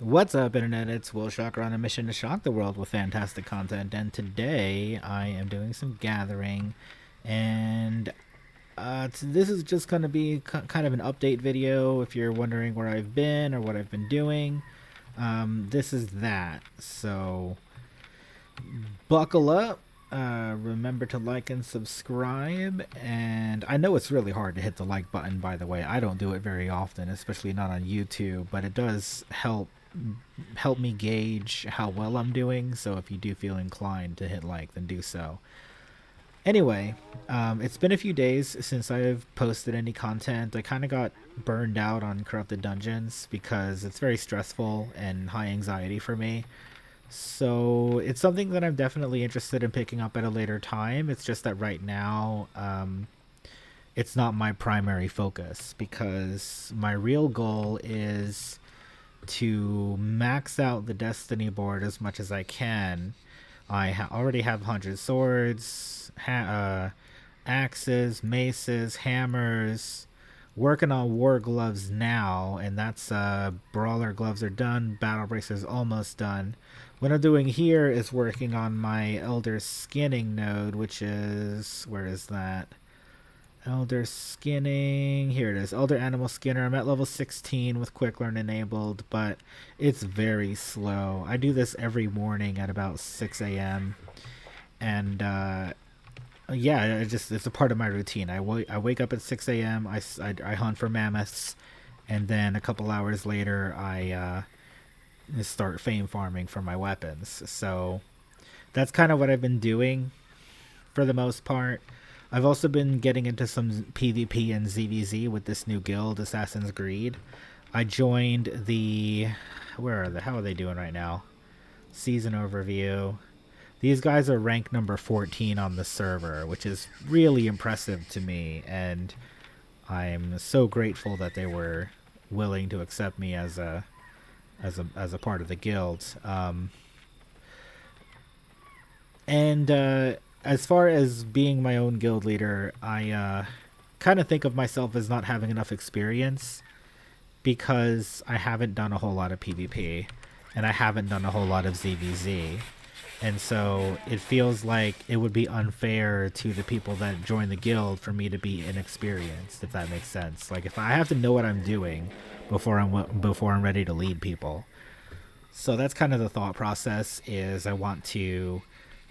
What's up, Internet? It's Will Shocker on a mission to shock the world with fantastic content. And today I am doing some gathering. And this is just going to be kind of an update video if you're wondering where I've been or what I've been doing. This is that. So buckle up. Remember to like and subscribe. And I know it's really hard to hit the like button, by the way. I don't do it very often, especially not on YouTube, but it does help me gauge how well I'm doing. So if you do feel inclined to hit like, then do so. Anyway, it's been a few days since I've posted any content. I kind of got burned out on Corrupted Dungeons because it's very stressful and high anxiety for me. So it's something that I'm definitely interested in picking up at a later time. It's just that right now, it's not my primary focus because my real goal is to max out the Destiny board as much as I can. Already have 100 swords, axes, maces, hammers. Working on war gloves now, and that's brawler gloves are done. Battle bracers almost done. What I'm doing here is working on my elder skinning node, which is, where is that? Elder skinning. Here it is. Elder animal skinner. I'm at level 16 with quick learn enabled, but it's very slow. I do this every morning at about 6 a.m. And yeah, it's a part of my routine. I wake up at 6 a.m. I hunt for mammoths, and then a couple hours later I start fame farming for my weapons. So that's kind of what I've been doing for the most part. I've also been getting into some PvP and ZVZ with this new guild, Assassin's Greed. I joined the... How are they doing right now? Season overview. These guys are ranked number 14 on the server, which is really impressive to me, and I'm so grateful that they were willing to accept me as a part of the guild. And as far as being my own guild leader, I kind of think of myself as not having enough experience because I haven't done a whole lot of PvP and I haven't done a whole lot of ZVZ. And so it feels like it would be unfair to the people that join the guild for me to be inexperienced, if that makes sense. Like, if I have to know what I'm doing before I'm ready to lead people. So that's kind of the thought process, is I want to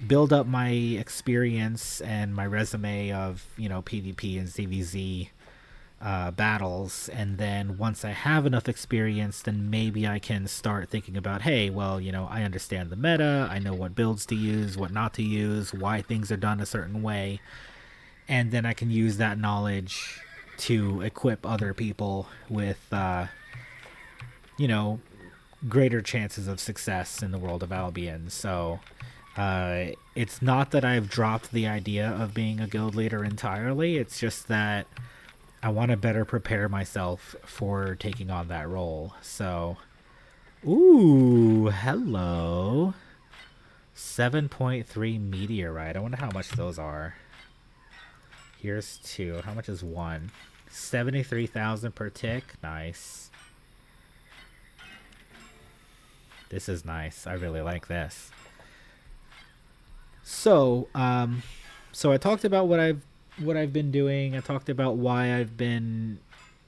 build up my experience and my resume of, PvP and ZVZ battles, and then once I have enough experience, then maybe I can start thinking about, hey, well, I understand the meta, I know what builds to use, what not to use, why things are done a certain way, and then I can use that knowledge to equip other people with greater chances of success in the world of Albion. So it's not that I've dropped the idea of being a guild leader entirely, it's just that I want to better prepare myself for taking on that role. So, ooh, hello. 7.3 meteorite. I wonder how much those are. Here's two. How much is one? 73,000 per tick. Nice. This is nice. I really like this. So, so I talked about what I've been doing. I talked about why I've been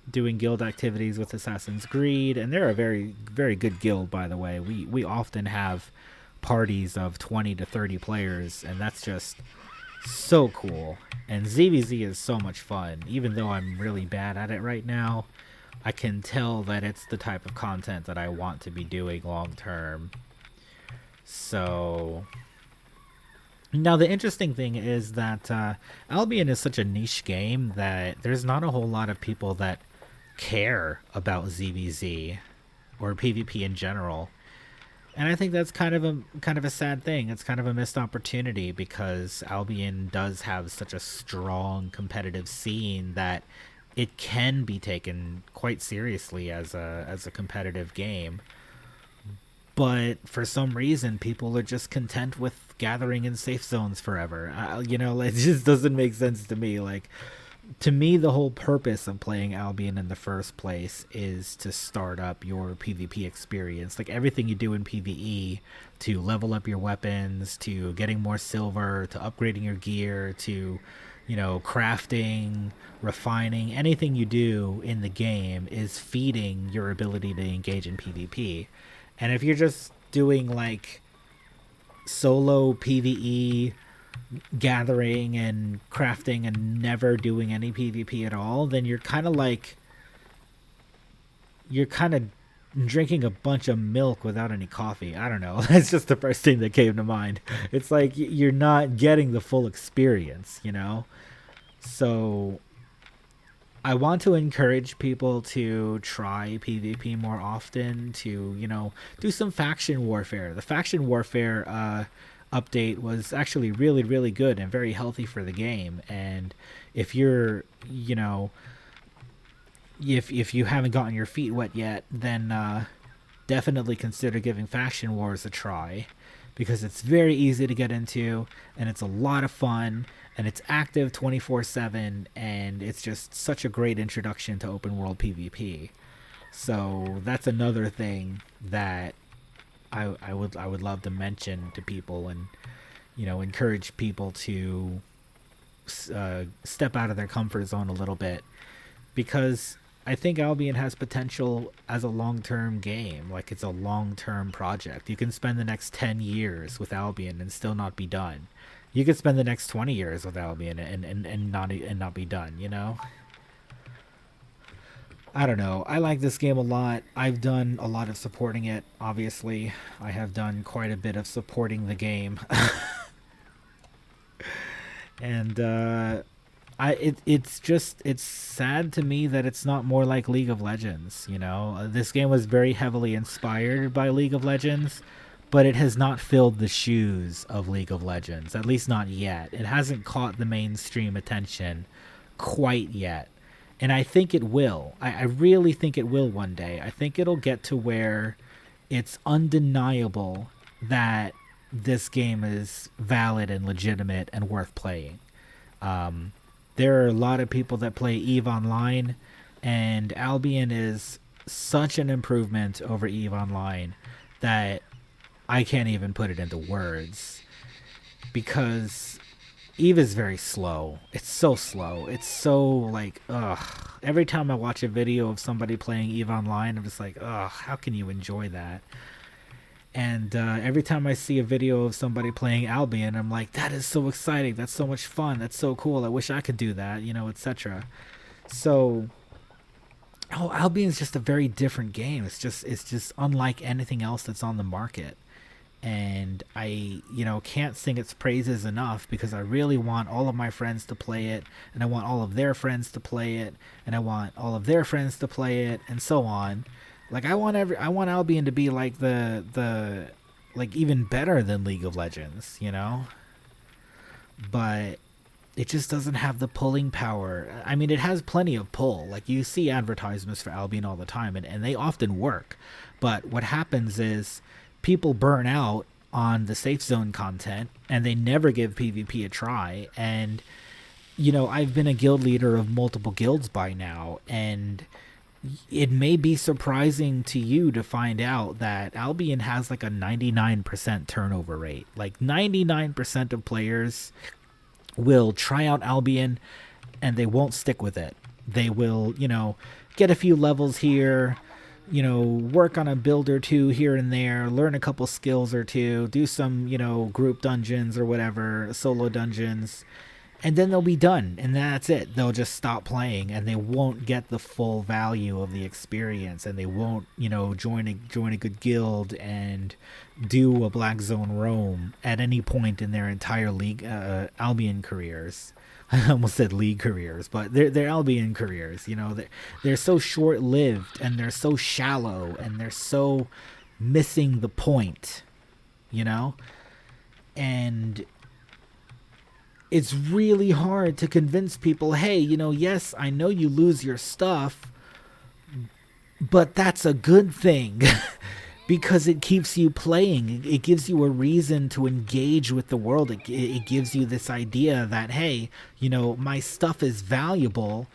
doing guild activities with Assassin's Greed, and they're a very, very good guild, by the way. We often have parties of 20 to 30 players, and that's just so cool. And ZVZ is so much fun. Even though I'm really bad at it right now, I can tell that it's the type of content that I want to be doing long term. So now, the interesting thing is that Albion is such a niche game that there's not a whole lot of people that care about ZVZ or PvP in general. And I think that's kind of a sad thing. It's kind of a missed opportunity because Albion does have such a strong competitive scene that it can be taken quite seriously as a competitive game. But for some reason, people are just content with gathering in safe zones forever. It just doesn't make sense to me. Like, to me, the whole purpose of playing Albion in the first place is to start up your PvP experience. Like everything you do in PvE, to level up your weapons, to getting more silver, to upgrading your gear, to, crafting, refining, anything you do in the game is feeding your ability to engage in PvP. And if you're just doing like solo PvE gathering and crafting and never doing any PvP at all, then you're kind of drinking a bunch of milk without any coffee. I don't know. That's just the first thing that came to mind. It's like you're not getting the full experience. So I want to encourage people to try PvP more often, to, do some faction warfare. The faction warfare update was actually really, really good and very healthy for the game. And if you're, if you haven't gotten your feet wet yet, then definitely consider giving Faction Wars a try, because it's very easy to get into and it's a lot of fun and it's active 24/7, and it's just such a great introduction to open world PvP. So that's another thing that I would love to mention to people, and encourage people to step out of their comfort zone a little bit, because I think Albion has potential as a long-term game. Like, it's a long-term project. You can spend the next 10 years with Albion and still not be done. You could spend the next 20 years with Albion and not be done. I don't know. I like this game a lot. I've done a lot of supporting it, obviously. I have done quite a bit of supporting the game. And it's sad to me that it's not more like League of Legends. This game was very heavily inspired by League of Legends, but it has not filled the shoes of League of Legends, at least not yet. It hasn't caught the mainstream attention quite yet, and I think it will. I really think it will one day. I think it'll get to where it's undeniable that this game is valid and legitimate and worth playing. There are a lot of people that play EVE Online, and Albion is such an improvement over EVE Online that I can't even put it into words, because EVE is very slow. It's so slow. It's so like, ugh. Every time I watch a video of somebody playing EVE Online, I'm just like, ugh, how can you enjoy that? And every time I see a video of somebody playing Albion, I'm like, that is so exciting. That's so much fun. That's so cool. I wish I could do that, etc. So, Albion's just a very different game. It's just unlike anything else that's on the market. And I, can't sing its praises enough, because I really want all of my friends to play it, and I want all of their friends to play it, and I want all of their friends to play it, and so on. Like, I want Albion to be like the like even better than League of Legends, But it just doesn't have the pulling power. I mean, it has plenty of pull. Like, you see advertisements for Albion all the time, and they often work. But what happens is people burn out on the safe zone content, and they never give PvP a try. And, I've been a guild leader of multiple guilds by now, and it may be surprising to you to find out that Albion has like a 99% turnover rate. Like, 99% of players will try out Albion and they won't stick with it. They will, get a few levels here, work on a build or two here and there, learn a couple skills or two, do some, group dungeons or whatever, solo dungeons, and then they'll be done, and that's it. They'll just stop playing, and they won't get the full value of the experience, and they won't, join a good guild and do a Black Zone roam at any point in their entire league Albion careers. I almost said league careers, but they're Albion careers. They're so short-lived, and they're so shallow, and they're so missing the point. And it's really hard to convince people, hey, yes, I know you lose your stuff, but that's a good thing. because it keeps you playing. It gives you a reason to engage with the world. It gives you this idea that, hey, my stuff is valuable.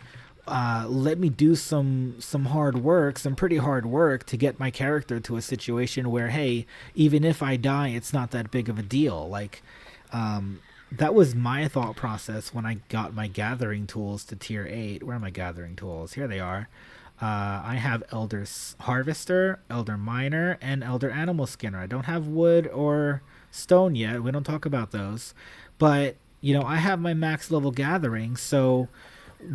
Let me do some hard work, some pretty hard work to get my character to a situation where, hey, even if I die, it's not that big of a deal. Like, that was my thought process when I got my gathering tools to tier 8. Where are my gathering tools? Here they are. I have Elder Harvester, Elder Miner, and Elder Animal Skinner. I don't have wood or stone yet. We don't talk about those. But, I have my max level gathering, so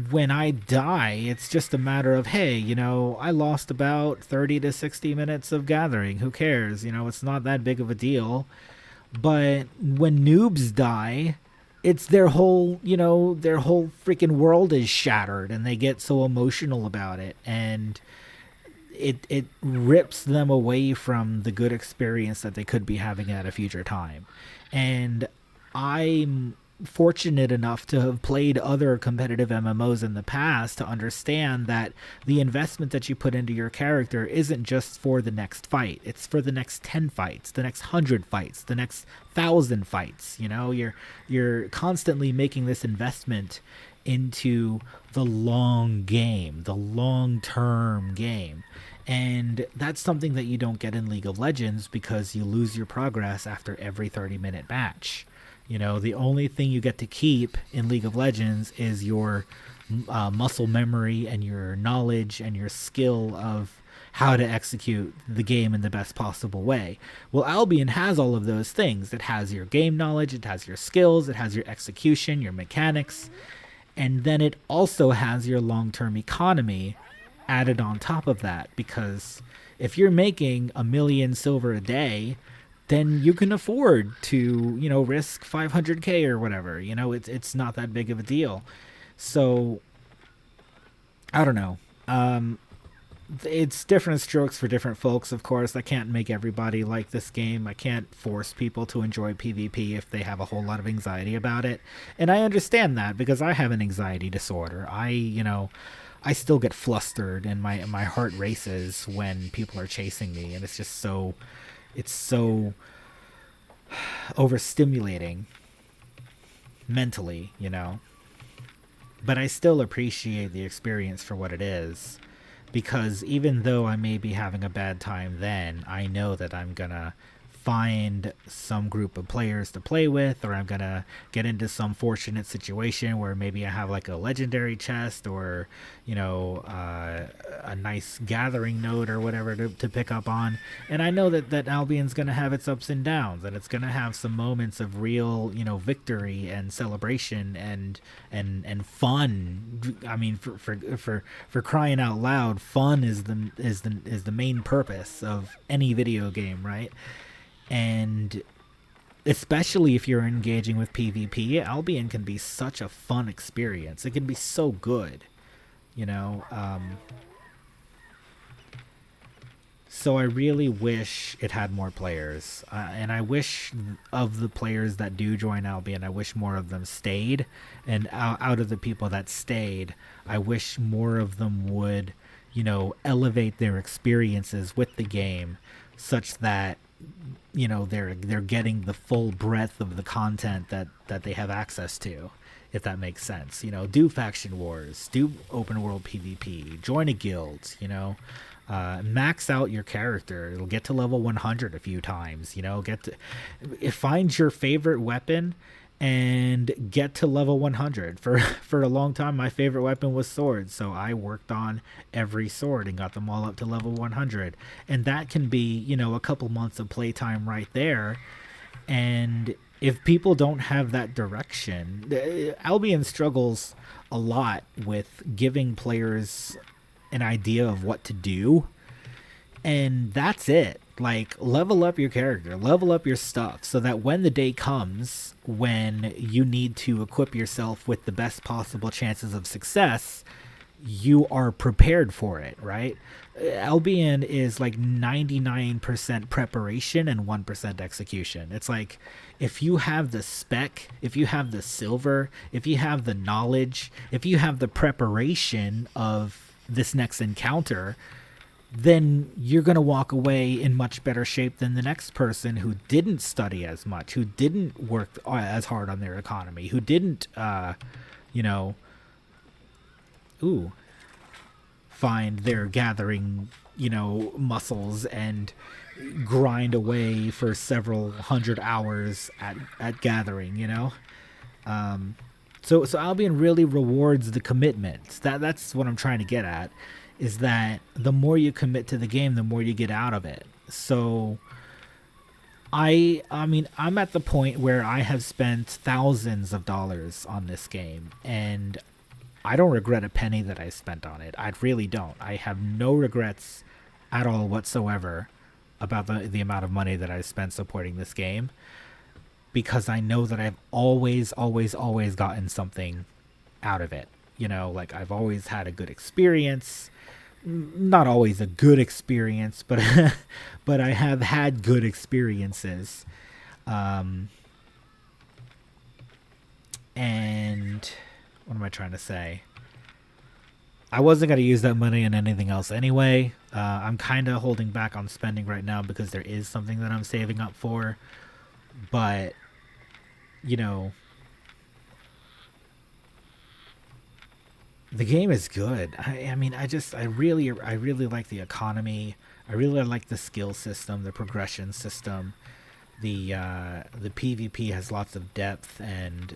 when I die, it's just a matter of, hey, I lost about 30 to 60 minutes of gathering. Who cares? It's not that big of a deal. But when noobs die, it's their whole freaking world is shattered, and they get so emotional about it, and it rips them away from the good experience that they could be having at a future time. And I'm fortunate enough to have played other competitive MMOs in the past to understand that the investment that you put into your character isn't just for the next fight. It's for the next 10 fights, the next 100 fights, the next 1,000 fights. You're constantly making this investment into the long game, the long-term game. And that's something that you don't get in League of Legends, because you lose your progress after every 30-minute match. The only thing you get to keep in League of Legends is your muscle memory and your knowledge and your skill of how to execute the game in the best possible way. Well, Albion has all of those things. It has your game knowledge, it has your skills, it has your execution, your mechanics, and then it also has your long-term economy added on top of that, because if you're making 1,000,000 silver a day, then you can afford to, risk 500k or whatever. It's not that big of a deal. So, I don't know. It's different strokes for different folks, of course. I can't make everybody like this game. I can't force people to enjoy PvP if they have a whole lot of anxiety about it. And I understand that, because I have an anxiety disorder. I still get flustered, and my heart races when people are chasing me, and it's so overstimulating mentally, But I still appreciate the experience for what it is, because even though I may be having a bad time then, I know that I'm gonna find some group of players to play with, or I'm gonna get into some fortunate situation where maybe I have like a legendary chest, or a nice gathering node or whatever to pick up on. And I know that Albion's gonna have its ups and downs, and it's gonna have some moments of real victory and celebration and fun. I mean, for crying out loud, fun is the main purpose of any video game, right? And especially if you're engaging with PvP, Albion can be such a fun experience. It can be so good, So I really wish it had more players, and I wish of the players that do join Albion, I wish more of them stayed. And out of the people that stayed, I wish more of them would, elevate their experiences with the game, such that they're getting the full breadth of the content that they have access to, if that makes sense. Do faction wars, do open world PvP, join a guild, max out your character. It'll get to level 100 a few times, find your favorite weapon and get to level 100. For a long time, my favorite weapon was swords, so I worked on every sword and got them all up to level 100. And that can be, a couple months of playtime right there. And if people don't have that direction, Albion struggles a lot with giving players an idea of what to do. And that's it. Like, level up your character, level up your stuff, so that when the day comes when you need to equip yourself with the best possible chances of success, you are prepared for it, right? Albion is like 99% preparation and 1% execution. It's like, if you have the spec, if you have the silver, if you have the knowledge, if you have the preparation of this next encounter, then you're going to walk away in much better shape than the next person who didn't study as much, who didn't work as hard on their economy, who didn't, you know, ooh, find their gathering, muscles and grind away for several hundred hours at gathering. So Albion really rewards the commitment. That's what I'm trying to get at, is that the more you commit to the game, the more you get out of it. So I mean, I'm at the point where I have spent thousands of dollars on this game, and I don't regret a penny that I spent on it. I really don't. I have no regrets at all whatsoever about the amount of money that I spent supporting this game, because I know that I've always, always, always gotten something out of it. Like, I've always had a good experience. Not always a good experience, but but I have had good experiences. And what am I trying to say? I wasn't going to use that money on anything else anyway. I'm kind of holding back on spending right now because there is something that I'm saving up for. But, the game is good. I mean, I really like the economy. I really like the skill system, the progression system. The PvP has lots of depth and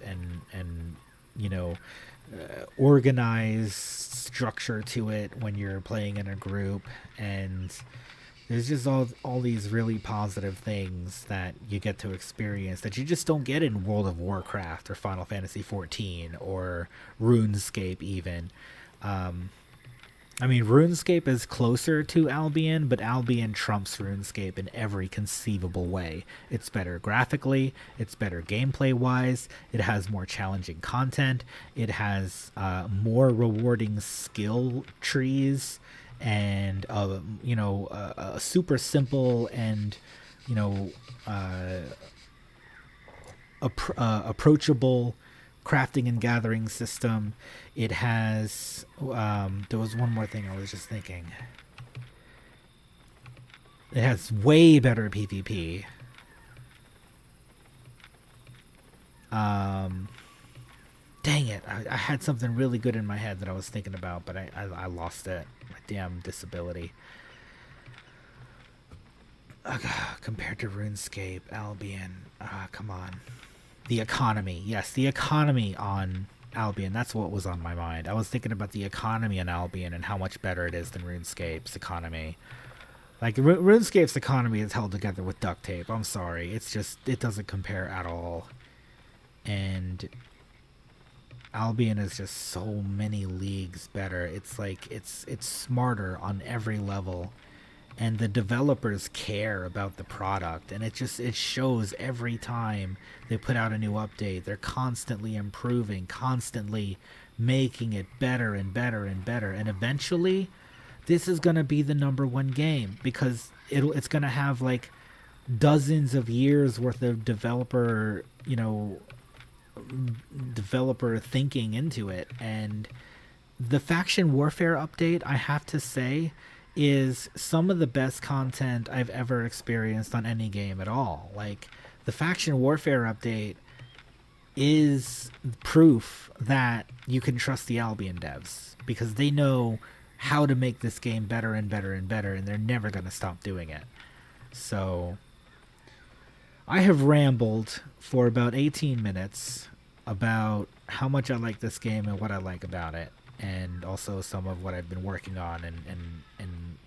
organized structure to it when you're playing in a group, and there's just all these really positive things that you get to experience that you just don't get in World of Warcraft or Final Fantasy XIV or RuneScape even. I mean, RuneScape is closer to Albion, but Albion trumps RuneScape in every conceivable way. It's better graphically, it's better gameplay-wise, it has more challenging content, it has more rewarding skill trees, and a super simple and approachable crafting and gathering system. It has there was one more thing I was just thinking. It has way better PvP. Dang it, I had something really good in my head that I was thinking about, but I lost it. My damn disability. Compared to RuneScape, Albion, come on. The economy. Yes, the economy on Albion. That's what was on my mind. I was thinking about the economy on Albion and how much better it is than RuneScape's economy. Like, RuneScape's economy is held together with duct tape. I'm sorry. It doesn't compare at all. And Albion is just so many leagues better. It's like, it's smarter on every level. And the developers care about the product, and it shows every time they put out a new update. They're constantly improving, constantly making it better and better and better, and eventually this is going to be the #1 game, because it's going to have like dozens of years worth of developer thinking into it. And the faction warfare update, I have to say, is some of the best content I've ever experienced on any game at all. Like, the faction warfare update is proof that you can trust the Albion devs, because they know how to make this game better and better and better, and they're never going to stop doing it. So I have rambled for about 18 minutes about how much I like this game and what I like about it, and also some of what I've been working on and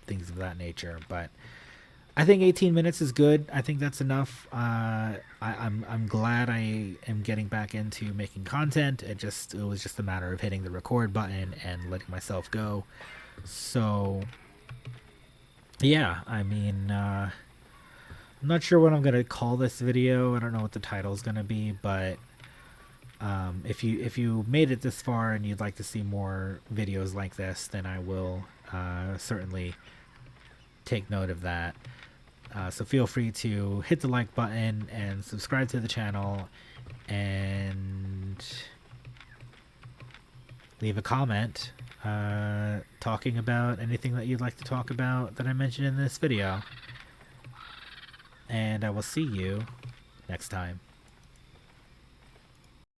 things of that nature. But I think 18 minutes is good. I think that's enough. I'm glad I am getting back into making content. It was just a matter of hitting the record button and letting myself go. So yeah, I mean, I'm not sure what I'm gonna call this video. I don't know what the title is gonna be, but if you made it this far and you'd like to see more videos like this, then I will certainly take note of that. So feel free to hit the like button and subscribe to the channel and leave a comment. talking about anything that you'd like to talk about that I mentioned in this video. And I will see you next time.